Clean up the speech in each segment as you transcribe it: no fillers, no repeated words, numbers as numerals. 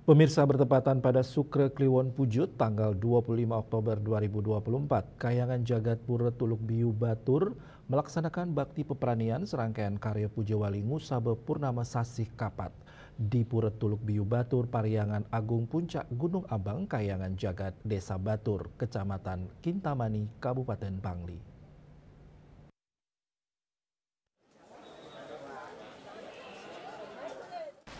Pemirsa, bertepatan pada Sukre Kliwon Pujut tanggal 25 Oktober 2024, Kayangan Jagat Pura Tuluk Biu Batur melaksanakan bakti peperanian serangkaian karya Pujawali Ngusabe Purnama Sasih Kapat di Pura Tuluk Biu Batur, Pariangan Agung Puncak Gunung Abang, Kayangan Jagat, Desa Batur, Kecamatan Kintamani, Kabupaten Bangli.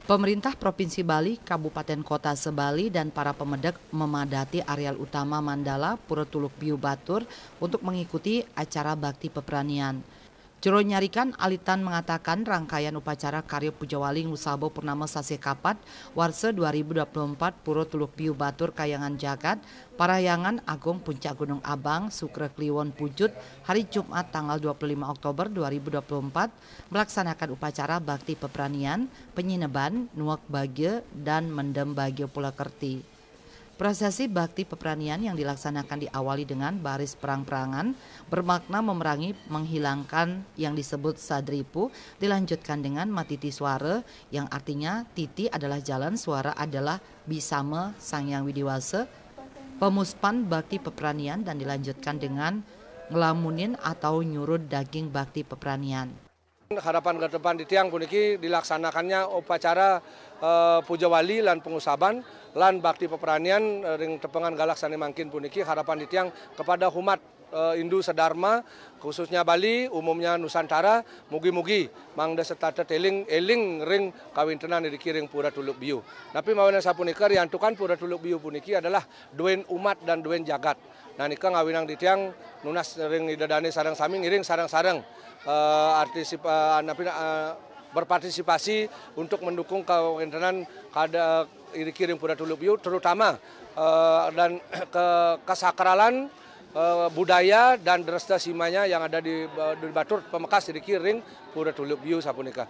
Pemerintah Provinsi Bali, Kabupaten Kota Sebali, dan para pemedek memadati areal utama Mandala Pura Tuluk Biu Batur untuk mengikuti acara bakti peperanian. Jero Nyarikan Alitan mengatakan rangkaian upacara karya Pujawali Ngusabe Purnama Sasih Kapat Warse 2024 Pura Tuluk Biu Batur Kayangan Jagat Parahyangan Agung Puncak Gunung Abang Sukre Kliwon Pujut hari Jumat tanggal 25 Oktober 2024 melaksanakan upacara bakti peperanian, penyineban, nuak bagye, dan mendem bagye Pula Kerti. Prosesi bakti peperanian yang dilaksanakan diawali dengan baris perang-perangan bermakna memerangi menghilangkan yang disebut sadripu, dilanjutkan dengan matiti suara yang artinya titi adalah jalan, suara adalah bisame sang yang widiwase, pemuspan bakti peperanian, dan dilanjutkan dengan ngelamunin atau nyurut daging bakti peperanian. Harapan ke depan di tiang puniki dilaksanakannya upacara Pujawali lan pengusaban lan bakti peperanian ring tepengan galaksani mangkin puniki harapan di tiang kepada umat Hindu Sedharma khususnya Bali umumnya Nusantara mugi-mugi mangda setata eling ring kawintenan di kiring Pura Tuluk Biu. Tapi mawana sapunika riantukan Pura Tuluk Biu puniki adalah duen umat dan duen jagat. Nah nika ngawinang di tiang nunas ring idadane sareng sami ngiring sareng-sareng berpartisipasi untuk mendukung kawintenan kada kiring Pura Tuluk Biu terutama dan kesakralan budaya dan dresta simanya yang ada di Batur Pemekas di kiring Pura Tuluk Biu sapunika.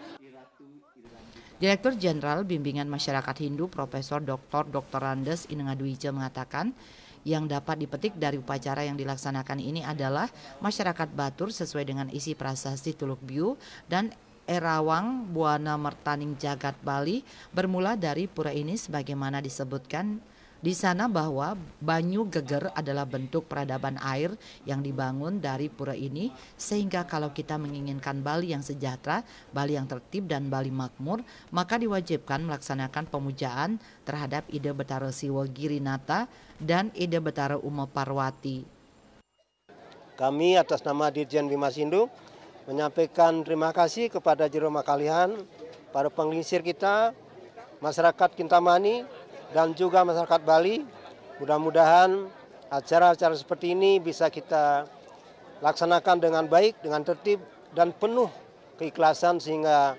Direktur Jenderal Bimbingan Masyarakat Hindu Profesor Dr. Andes Inengaduija mengatakan yang dapat dipetik dari upacara yang dilaksanakan ini adalah masyarakat Batur sesuai dengan isi prasasti Tuluk Biu dan Erawang Buana Mertaning Jagat Bali bermula dari pura ini sebagaimana disebutkan di sana bahwa banyu geger adalah bentuk peradaban air yang dibangun dari pura ini sehingga kalau kita menginginkan Bali yang sejahtera, Bali yang tertib dan Bali makmur, maka diwajibkan melaksanakan pemujaan terhadap Ida Betara Siwa Girinata dan Ida Betara Uma Parwati. Kami atas nama Dirjen Bimas Hindu menyampaikan terima kasih kepada jero makalihan, para penglingsir kita, masyarakat Kintamani, dan juga masyarakat Bali. Mudah-mudahan acara-acara seperti ini bisa kita laksanakan dengan baik, dengan tertib, dan penuh keikhlasan sehingga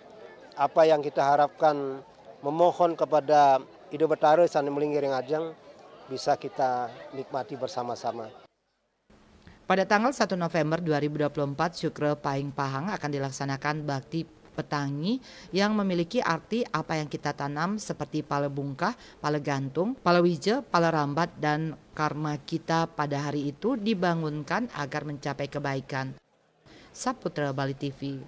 apa yang kita harapkan memohon kepada Ida Betara Sani Melinggiring Ajeng bisa kita nikmati bersama-sama. Pada tanggal 1 November 2024, Sukre Paing Pahang akan dilaksanakan bakti petangi yang memiliki arti apa yang kita tanam seperti pala bungkah, pala gantung, pala wija, pala rambat, dan karma kita pada hari itu dibangunkan agar mencapai kebaikan. Saputra Bali TV.